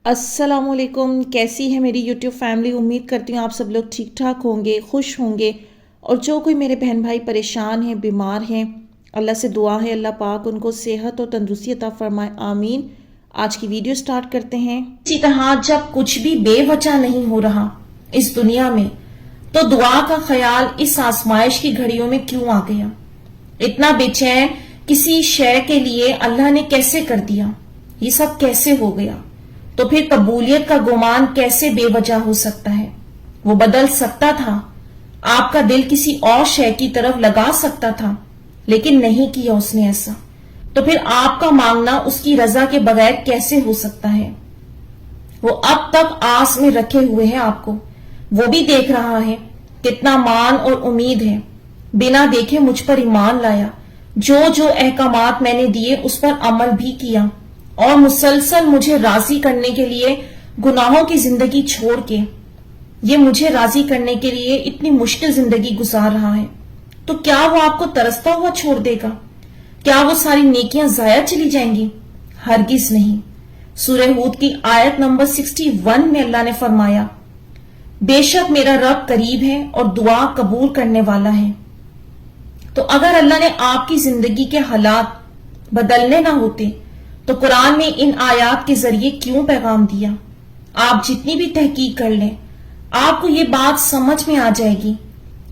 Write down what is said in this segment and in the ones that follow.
السلام علیکم، کیسی ہے میری یوٹیوب فیملی؟ امید کرتی ہوں آپ سب لوگ ٹھیک ٹھاک ہوں گے، خوش ہوں گے، اور جو کوئی میرے بہن بھائی پریشان ہیں، بیمار ہیں، اللہ سے دعا ہے اللہ پاک ان کو صحت اور تندرستی عطا فرمائے، آمین۔ آج کی ویڈیو سٹارٹ کرتے ہیں۔ اسی طرح جب کچھ بھی بے وجہ نہیں ہو رہا اس دنیا میں، تو دعا کا خیال اس آزمائش کی گھڑیوں میں کیوں آ گیا؟ اتنا بے چین کسی شے کے لیے اللہ نے کیسے کر دیا؟ یہ سب کیسے ہو گیا؟ تو پھر قبولیت کا گمان کیسے بے وجہ ہو سکتا ہے؟ وہ بدل سکتا تھا، آپ کا دل کسی اور شے کی طرف لگا سکتا تھا، لیکن نہیں کیا اس نے ایسا۔ تو پھر آپ کا مانگنا اس کی رضا کے بغیر کیسے ہو سکتا ہے؟ وہ اب تک آس میں رکھے ہوئے ہیں آپ کو، وہ بھی دیکھ رہا ہے کتنا مان اور امید ہے۔ بنا دیکھے مجھ پر ایمان لایا، جو جو احکامات میں نے دیے اس پر عمل بھی کیا، اور مسلسل مجھے راضی کرنے کے لیے گناہوں کی زندگی چھوڑ کے یہ مجھے راضی کرنے کے لیے اتنی مشکل زندگی گزار رہا ہے، تو کیا وہ آپ کو ترستا ہوا چھوڑ دے گا؟ کیا وہ ساری نیکیاں ضائع چلی جائیں گی؟ ہرگز نہیں۔ سورہ ہود کی آیت نمبر 61 میں اللہ نے فرمایا، بے شک میرا رب قریب ہے اور دعا قبول کرنے والا ہے۔ تو اگر اللہ نے آپ کی زندگی کے حالات بدلنے نہ ہوتے تو قرآن میں ان آیات کے ذریعے کیوں پیغام دیا؟ آپ جتنی بھی تحقیق کر لیں، آپ کو یہ بات سمجھ میں آ جائے گی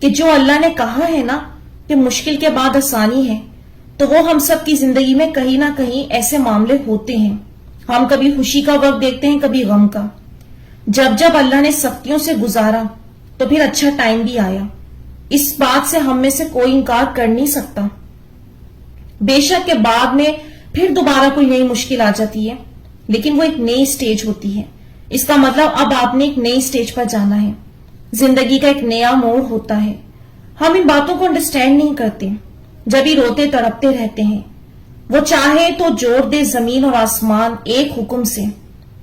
کہ جو اللہ نے کہا ہے نا کہ مشکل کے بعد آسانی ہے، تو وہ ہم سب کی زندگی میں کہیں نہ کہیں ایسے معاملے ہوتے ہیں۔ ہم کبھی خوشی کا وقت دیکھتے ہیں، کبھی غم کا۔ جب جب اللہ نے سختیوں سے گزارا تو پھر اچھا ٹائم بھی آیا، اس بات سے ہم میں سے کوئی انکار کر نہیں سکتا۔ بے شک کے بعد میں پھر دوبارہ کوئی نئی مشکل آ جاتی ہے، لیکن وہ ایک نئی سٹیج ہوتی ہے۔ اس کا مطلب اب آپ نے ایک نئی سٹیج پر جانا ہے، زندگی کا ایک نیا موڑ ہوتا ہے۔ ہم ان باتوں کو انڈرسٹینڈ نہیں کرتے، جب ہی روتے تڑپتے رہتے ہیں۔ وہ چاہے تو جوڑ دے زمین اور آسمان ایک حکم سے،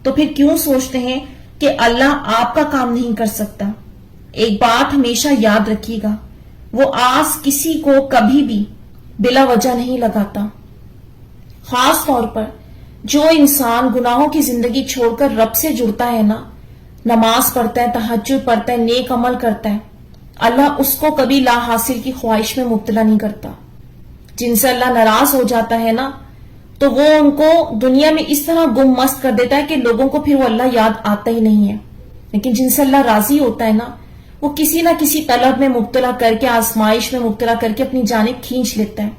تو پھر کیوں سوچتے ہیں کہ اللہ آپ کا کام نہیں کر سکتا؟ ایک بات ہمیشہ یاد رکھیے گا، وہ آس کسی کو کبھی بھی بلا وجہ نہیں لگاتا۔ خاص طور پر جو انسان گناہوں کی زندگی چھوڑ کر رب سے جڑتا ہے نا، نماز پڑھتا ہے، تہجد پڑھتا ہے، نیک عمل کرتا ہے، اللہ اس کو کبھی لا حاصل کی خواہش میں مبتلا نہیں کرتا۔ جن سے اللہ ناراض ہو جاتا ہے نا، تو وہ ان کو دنیا میں اس طرح گم مست کر دیتا ہے کہ لوگوں کو پھر وہ اللہ یاد آتا ہی نہیں ہے۔ لیکن جن سے اللہ راضی ہوتا ہے نا، وہ کسی نہ کسی طلب میں مبتلا کر کے، آزمائش میں مبتلا کر کے اپنی جانب کھینچ لیتا ہے۔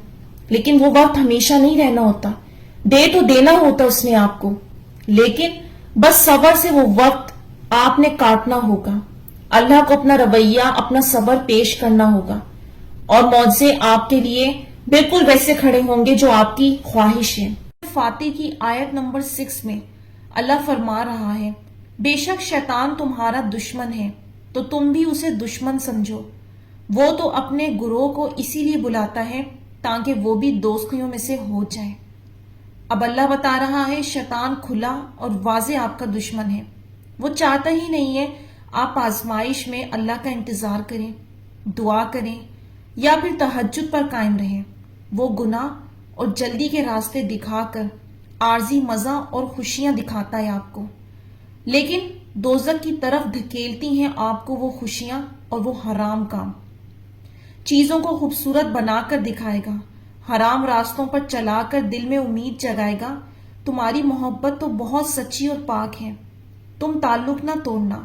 لیکن وہ وقت ہمیشہ نہیں رہنا ہوتا، دے تو دینا ہوتا اس نے آپ کو، لیکن بس صبر سے وہ وقت آپ نے کاٹنا ہوگا۔ اللہ کو اپنا رویہ، اپنا صبر پیش کرنا ہوگا، اور معجزے آپ کے لیے بالکل ویسے کھڑے ہوں گے جو آپ کی خواہش ہے۔ فاتح کی آیت نمبر 6 میں اللہ فرما رہا ہے، بے شک شیطان تمہارا دشمن ہے تو تم بھی اسے دشمن سمجھو۔ وہ تو اپنے گروہ کو اسی لیے بلاتا ہے تاکہ وہ بھی دوستیوں میں سے ہو جائے۔ اب اللہ بتا رہا ہے شیطان کھلا اور واضح آپ کا دشمن ہے۔ وہ چاہتا ہی نہیں ہے آپ آزمائش میں اللہ کا انتظار کریں، دعا کریں، یا پھر تہجد پر قائم رہیں۔ وہ گناہ اور جلدی کے راستے دکھا کر عارضی مزہ اور خوشیاں دکھاتا ہے آپ کو، لیکن دوزخ کی طرف دھکیلتی ہیں آپ کو وہ خوشیاں اور وہ حرام کام۔ چیزوں کو خوبصورت بنا کر دکھائے گا، حرام راستوں پر چلا کر دل میں امید جگائے گا، تمہاری محبت تو بہت سچی اور پاک ہے، تم تعلق نہ توڑنا،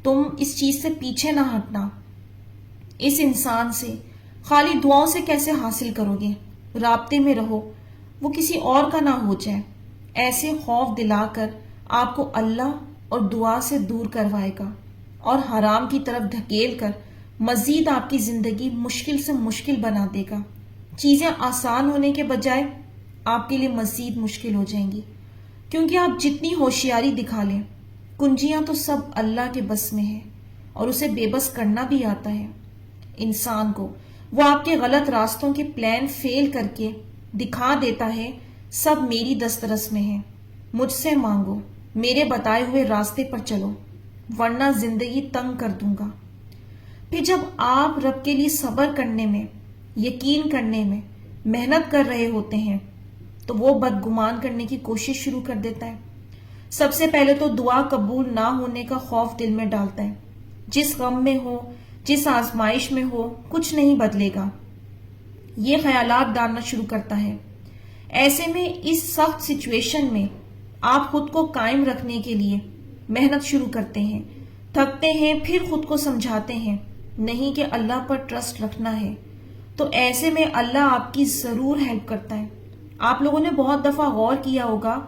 تم اس چیز سے پیچھے نہ ہٹنا۔ اس انسان سے خالی دعاؤں سے کیسے حاصل کرو گے؟ رابطے میں رہو، وہ کسی اور کا نہ ہو جائے۔ ایسے خوف دلا کر آپ کو اللہ اور دعا سے دور کروائے گا، اور حرام کی طرف دھکیل کر مزید آپ کی زندگی مشکل سے مشکل بنا دے گا۔ چیزیں آسان ہونے کے بجائے آپ کے لیے مزید مشکل ہو جائیں گی، کیونکہ آپ جتنی ہوشیاری دکھا لیں، کنجیاں تو سب اللہ کے بس میں ہیں، اور اسے بے بس کرنا بھی آتا ہے انسان کو۔ وہ آپ کے غلط راستوں کے پلان فیل کر کے دکھا دیتا ہے، سب میری دسترس میں ہے، مجھ سے مانگو، میرے بتائے ہوئے راستے پر چلو، ورنہ زندگی تنگ کر دوں گا۔ پھر جب آپ رب کے لیے صبر کرنے میں، یقین کرنے میں محنت کر رہے ہوتے ہیں، تو وہ بدگمان کرنے کی کوشش شروع کر دیتا ہے۔ سب سے پہلے تو دعا قبول نہ ہونے کا خوف دل میں ڈالتا ہے. جس غم میں ہو، جس آزمائش میں ہو، کچھ نہیں بدلے گا، یہ خیالات ڈالنا شروع کرتا ہے. ایسے میں اس سخت سچویشن میں آپ خود کو قائم رکھنے کے لیے محنت شروع کرتے ہیں، تھکتے ہیں، پھر خود کو سمجھاتے ہیں نہیں کہ اللہ پر ٹرسٹ رکھنا ہے. تو ایسے میں اللہ آپ کی ضرور ہیلپ کرتا ہے. آپ لوگوں نے بہت دفعہ غور کیا ہوگا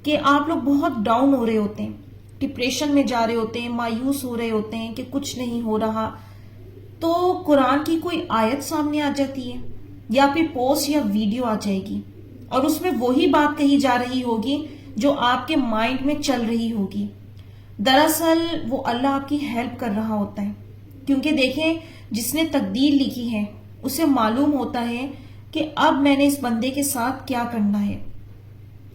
کہ آپ لوگ بہت ڈاؤن ہو رہے ہوتے ہیں، ڈپریشن میں جا رہے ہوتے ہیں، مایوس ہو رہے ہوتے ہیں کہ کچھ نہیں ہو رہا، تو قرآن کی کوئی آیت سامنے آ جاتی ہے یا پھر پوسٹ یا ویڈیو آ جائے گی اور اس میں وہی بات کہی جا رہی ہوگی جو آپ کے مائنڈ میں چل رہی ہوگی. دراصل وہ اللہ آپ کی ہیلپ کر رہا ہوتا ہے، کیونکہ دیکھیں جس نے تقدیر لکھی ہے اسے معلوم ہوتا ہے کہ اب میں نے اس بندے کے ساتھ کیا کرنا ہے.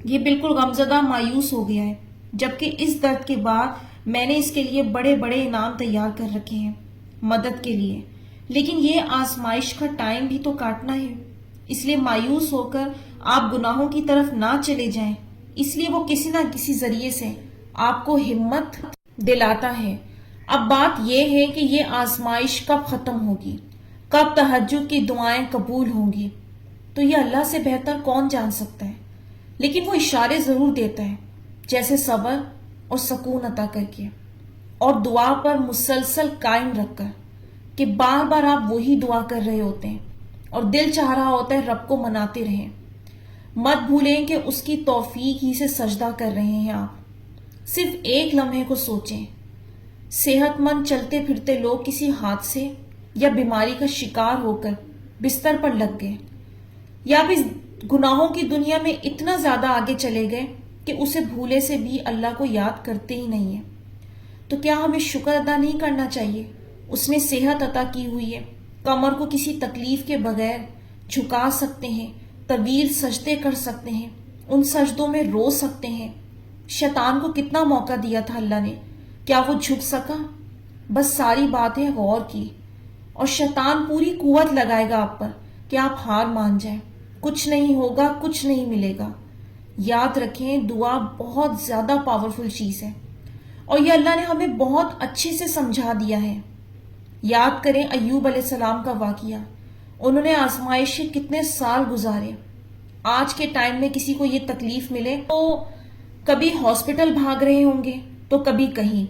یہ بالکل غمزدہ مایوس ہو گیا ہے، جبکہ اس درد کے بعد میں نے اس کے لیے بڑے بڑے انعام تیار کر رکھے ہیں مدد کے لیے، لیکن یہ آزمائش کا ٹائم بھی تو کاٹنا ہے. اس لیے مایوس ہو کر آپ گناہوں کی طرف نہ چلے جائیں. اس لیے وہ کسی نہ کسی ذریعے سے آپ کو ہمت دلاتا ہے. اب بات یہ ہے کہ یہ آزمائش کب ختم ہوگی، کب تہجد کی دعائیں قبول ہوں گی، تو یہ اللہ سے بہتر کون جان سکتا ہے. لیکن وہ اشارے ضرور دیتا ہے، جیسے صبر اور سکون عطا کر کے اور دعا پر مسلسل قائم رکھ کر، کہ بار بار آپ وہی دعا کر رہے ہوتے ہیں اور دل چاہ رہا ہوتا ہے رب کو مناتے رہیں. مت بھولیں کہ اس کی توفیق ہی سے سجدہ کر رہے ہیں آپ. صرف ایک لمحے کو سوچیں، صحت مند چلتے پھرتے لوگ کسی حادثے یا بیماری کا شکار ہو کر بستر پر لگ گئے، یا پھر گناہوں کی دنیا میں اتنا زیادہ آگے چلے گئے کہ اسے بھولے سے بھی اللہ کو یاد کرتے ہی نہیں ہیں. تو کیا ہمیں شکر ادا نہیں کرنا چاہیے؟ اس نے صحت عطا کی ہوئی ہے، کمر کو کسی تکلیف کے بغیر جھکا سکتے ہیں، طویل سجدے کر سکتے ہیں، ان سجدوں میں رو سکتے ہیں. شیطان کو کتنا موقع دیا تھا اللہ نے، کیا وہ جھک سکا؟ بس ساری باتیں غور کی، اور شیطان پوری قوت لگائے گا آپ پر کہ آپ ہار مان جائیں. کچھ نہیں ہوگا، کچھ نہیں ملے گا. یاد رکھیں دعا بہت زیادہ پاورفل چیز ہے، اور یہ اللہ نے ہمیں بہت اچھے سے سمجھا دیا ہے. یاد کریں ایوب علیہ السلام کا واقعہ، انہوں نے آزمائش کے کتنے سال گزارے. آج کے ٹائم میں کسی کو یہ تکلیف ملے تو کبھی ہاسپٹل بھاگ رہے ہوں گے تو کبھی کہیں،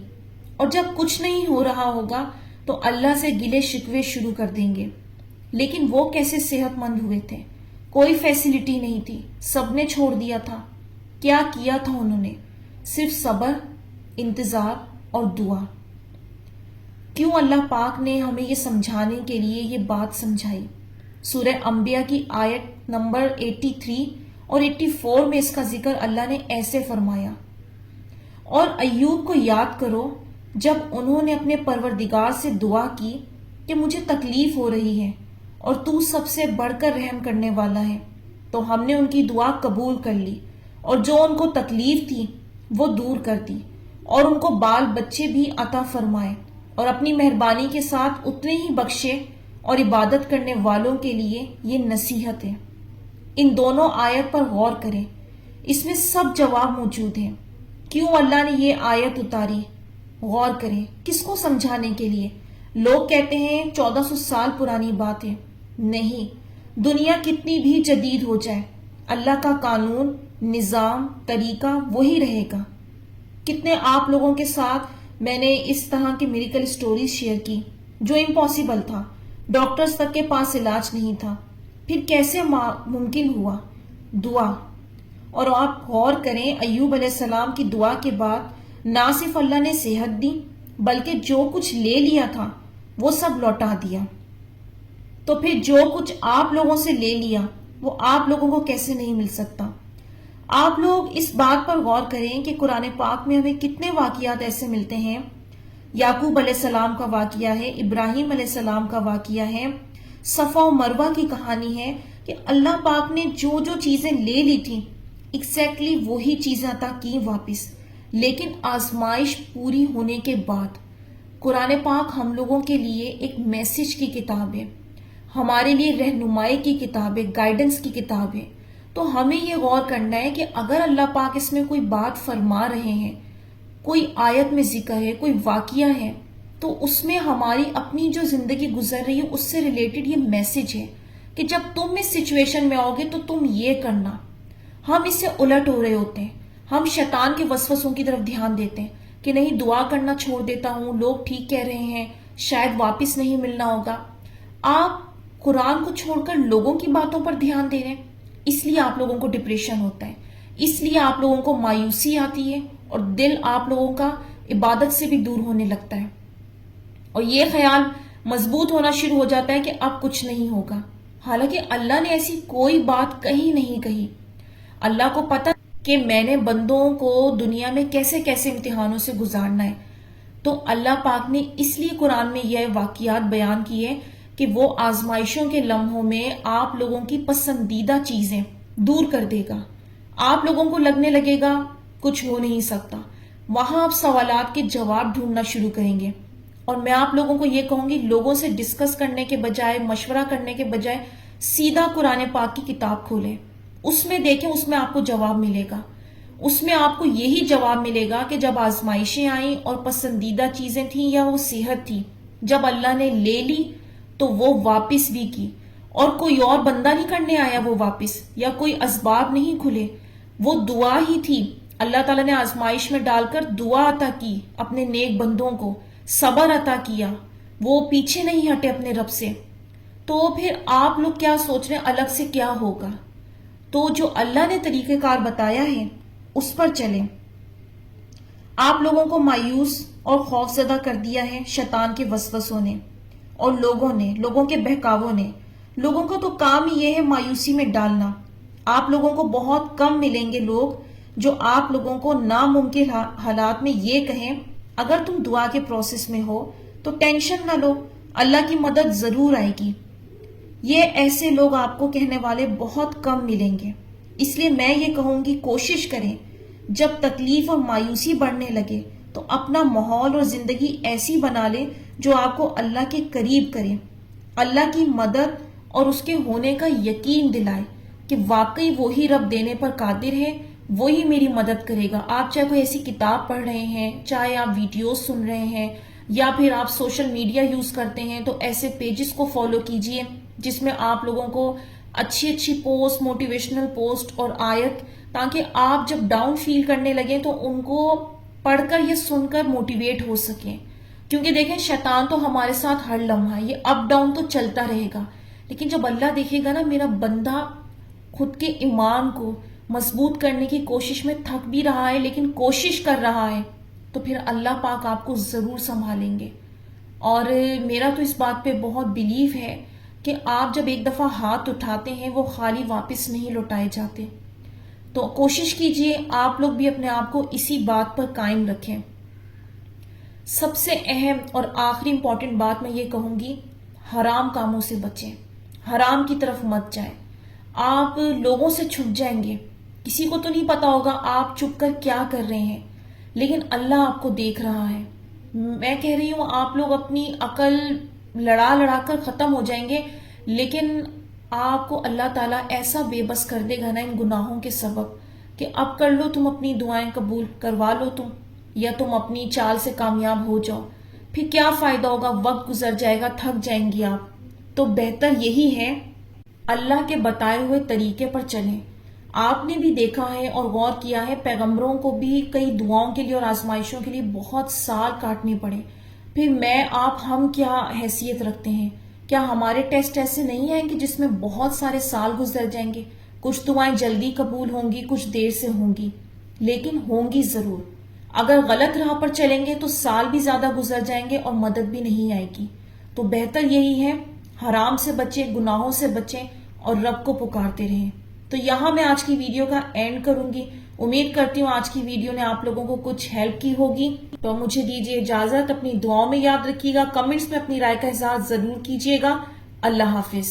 اور جب کچھ نہیں ہو رہا ہوگا تو اللہ سے گلے شکوے شروع کر دیں گے. لیکن وہ کیسے صحت مند ہوئے تھے؟ کوئی فیسلٹی نہیں تھی، سب نے چھوڑ دیا تھا. کیا کیا تھا انہوں نے؟ صرف صبر، انتظار اور دعا. کیوں اللہ پاک نے ہمیں یہ سمجھانے کے لیے یہ بات سمجھائی؟ سورہ انبیاء کی آیت نمبر 83 اور 84 میں اس کا ذکر اللہ نے ایسے فرمایا، اور ایوب کو یاد کرو جب انہوں نے اپنے پروردگار سے دعا کی کہ مجھے تکلیف ہو رہی ہے اور تو سب سے بڑھ کر رحم کرنے والا ہے، تو ہم نے ان کی دعا قبول کر لی اور جو ان کو تکلیف تھی وہ دور کر دی، اور ان کو بال بچے بھی عطا فرمائے، اور اپنی مہربانی کے ساتھ اتنے ہی بخشے. اور عبادت کرنے والوں کے لیے یہ نصیحت ہے. ان دونوں آیت پر غور کریں، اس میں سب جواب موجود ہیں. کیوں اللہ نے یہ آیت اتاری؟ غور کریں، کس کو سمجھانے کے لیے؟ لوگ کہتے ہیں 1400 سال پرانی بات ہے. نہیں، دنیا کتنی بھی جدید ہو جائے، اللہ کا قانون، نظام، طریقہ وہی رہے گا. کتنے آپ لوگوں کے ساتھ میں نے اس طرح کی میریکل سٹوریز شیئر کی جو امپاسبل تھا، ڈاکٹرز تک کے پاس علاج نہیں تھا، پھر کیسے ممکن ہوا؟ دعا. اور آپ غور کریں ایوب علیہ السلام کی دعا کے بعد نہ صرف اللہ نے صحت دی بلکہ جو کچھ لے لیا تھا وہ سب لوٹا دیا. تو پھر جو کچھ آپ لوگوں سے لے لیا وہ آپ لوگوں کو کیسے نہیں مل سکتا؟ آپ لوگ اس بات پر غور کریں کہ قرآن پاک میں ہمیں کتنے واقعات ایسے ملتے ہیں. یعقوب علیہ السلام کا واقعہ ہے، ابراہیم علیہ السلام کا واقعہ ہے، صفا و مروہ کی کہانی ہے کہ اللہ پاک نے جو جو چیزیں لے لی تھیں ایگزیکٹلی وہی چیزیں عطا کی واپس. لیکن آزمائش پوری ہونے کے بعد قرآن پاک ہم لوگوں کے لیے ایک میسج کی کتاب ہے، ہمارے لیے رہنمائی کی کتاب ہے، گائیڈنس کی کتاب ہے. تو ہمیں یہ غور کرنا ہے کہ اگر اللہ پاک اس میں کوئی بات فرما رہے ہیں، کوئی آیت میں ذکر ہے، کوئی واقعہ ہے، تو اس میں ہماری اپنی جو زندگی گزر رہی ہے اس سے ریلیٹڈ یہ میسج ہے کہ جب تم اس سچویشن میں آؤ گے تو تم یہ کرنا. ہم اس سے الٹ ہو رہے ہوتے ہیں. ہم شیطان کے وسوسوں کی طرف دھیان دیتے ہیں کہ نہیں دعا کرنا چھوڑ دیتا ہوں، لوگ ٹھیک کہہ رہے ہیں، شاید واپس نہیں ملنا ہوگا. آپ قرآن کو چھوڑ کر لوگوں کی باتوں پر دھیان دے رہے ہیں، اس لیے آپ لوگوں کو ڈپریشن ہوتا ہے، اس لیے آپ لوگوں کو مایوسی آتی ہے اور دل آپ لوگوں کا عبادت سے بھی دور ہونے لگتا ہے، اور یہ خیال مضبوط ہونا شروع ہو جاتا ہے کہ اب کچھ نہیں ہوگا. حالانکہ اللہ نے ایسی کوئی بات کہیں نہیں کہی. اللہ کو پتہ کہ میں نے بندوں کو دنیا میں کیسے کیسے امتحانوں سے گزارنا ہے. تو اللہ پاک نے اس لیے قرآن میں یہ واقعات بیان کیے کہ وہ آزمائشوں کے لمحوں میں آپ لوگوں کی پسندیدہ چیزیں دور کر دے گا. آپ لوگوں کو لگنے لگے گا کچھ ہو نہیں سکتا، وہاں آپ سوالات کے جواب ڈھونڈنا شروع کریں گے. اور میں آپ لوگوں کو یہ کہوں گی، لوگوں سے ڈسکس کرنے کے بجائے، مشورہ کرنے کے بجائے سیدھا قرآن پاک کی کتاب کھولیں، اس میں دیکھیں، اس میں آپ کو جواب ملے گا. اس میں آپ کو یہی جواب ملے گا کہ جب آزمائشیں آئیں اور پسندیدہ چیزیں تھیں یا وہ صحت تھی، جب اللہ نے لے لی تو وہ واپس بھی کی، اور کوئی اور بندہ نہیں کرنے آیا وہ واپس، یا کوئی اسباب نہیں کھلے، وہ دعا ہی تھی. اللہ تعالیٰ نے آزمائش میں ڈال کر دعا عطا کی اپنے نیک بندوں کو، صبر عطا کیا، وہ پیچھے نہیں ہٹے اپنے رب سے. تو پھر آپ لوگ کیا سوچ رہے ہیں الگ سے کیا ہوگا؟ تو جو اللہ نے طریقہ کار بتایا ہے اس پر چلیں. آپ لوگوں کو مایوس اور خوف زدہ کر دیا ہے شیطان کے وسوسوں نے اور لوگوں کے بہکاووں نے. لوگوں کا تو کام ہی یہ ہے مایوسی میں ڈالنا. آپ لوگوں کو بہت کم ملیں گے لوگ جو آپ لوگوں کو ناممکن حالات میں یہ کہیں اگر تم دعا کے پروسیس میں ہو تو ٹینشن نہ لو، اللہ کی مدد ضرور آئے گی. یہ ایسے لوگ آپ کو کہنے والے بہت کم ملیں گے. اس لیے میں یہ کہوں گی کوشش کریں جب تکلیف اور مایوسی بڑھنے لگے تو اپنا ماحول اور زندگی ایسی بنا لیں جو آپ کو اللہ کے قریب کرے، اللہ کی مدد اور اس کے ہونے کا یقین دلائے کہ واقعی وہی رب دینے پر قادر ہے، وہی میری مدد کرے گا. آپ چاہے کوئی ایسی کتاب پڑھ رہے ہیں، چاہے آپ ویڈیوز سن رہے ہیں، یا پھر آپ سوشل میڈیا یوز کرتے ہیں، تو ایسے پیجز کو فالو کیجئے جس میں آپ لوگوں کو اچھی پوسٹ، موٹیویشنل پوسٹ اور آیت، تاکہ آپ جب ڈاؤن فیل کرنے لگیں تو ان کو پڑھ کر یا سن کر موٹیویٹ ہو سکیں. کیونکہ دیکھیں شیطان تو ہمارے ساتھ ہر لمحہ یہ اپ ڈاؤن تو چلتا رہے گا، لیکن جب اللہ دیکھے گا نا میرا بندہ خود کے ایمان کو مضبوط کرنے کی کوشش میں تھک بھی رہا ہے لیکن کوشش کر رہا ہے، تو پھر اللہ پاک آپ کو ضرور سنبھالیں گے. اور میرا تو اس بات پہ بہت بلیف ہے کہ آپ جب ایک دفعہ ہاتھ اٹھاتے ہیں وہ خالی واپس نہیں لوٹائے جاتے. تو کوشش کیجئے آپ لوگ بھی اپنے آپ کو اسی بات پر قائم رکھیں. سب سے اہم اور آخری امپورٹنٹ بات میں یہ کہوں گی، حرام کاموں سے بچیں، حرام کی طرف مت جائیں. آپ لوگوں سے چھپ جائیں گے، کسی کو تو نہیں پتا ہوگا آپ چھپ کر کیا کر رہے ہیں، لیکن اللہ آپ کو دیکھ رہا ہے. میں کہہ رہی ہوں آپ لوگ اپنی عقل لڑا کر ختم ہو جائیں گے، لیکن آپ کو اللہ تعالیٰ ایسا بے بس کر دے گا نا ان گناہوں کے سبب کہ اب کر لو تم اپنی دعائیں قبول کروا لو تم، یا تم اپنی چال سے کامیاب ہو جاؤ. پھر کیا فائدہ ہوگا، وقت گزر جائے گا، تھک جائیں گی آپ. تو بہتر یہی ہے اللہ کے بتائے ہوئے طریقے پر چلیں. آپ نے بھی دیکھا ہے اور غور کیا ہے پیغمبروں کو بھی کئی دعاؤں کے لیے اور آزمائشوں کے لیے بہت سال کاٹنے پڑے. پھر میں آپ ہم کیا حیثیت رکھتے ہیں؟ کیا ہمارے ٹیسٹ ایسے نہیں آئیں گے جس میں بہت سارے سال گزر جائیں گے؟ کچھ دعائیں جلدی قبول ہوں گی، کچھ دیر سے ہوں گی، لیکن ہوں گی ضرور. اگر غلط راہ پر چلیں گے تو سال بھی زیادہ گزر جائیں گے اور مدد بھی نہیں آئے گی. تو بہتر یہی ہے حرام سے بچیں، گناہوں سے بچیں اور رب کو پکارتے رہیں. تو یہاں میں آج کی ویڈیو کا اینڈ کروں گی. امید کرتی ہوں آج کی ویڈیو نے آپ لوگوں کو کچھ ہیلپ کی ہوگی. تو مجھے دیجیے اجازت، اپنی دعاؤں میں یاد رکھیے گا، کمنٹس میں اپنی رائے کا اظہار ضرور کیجیے گا. اللہ حافظ.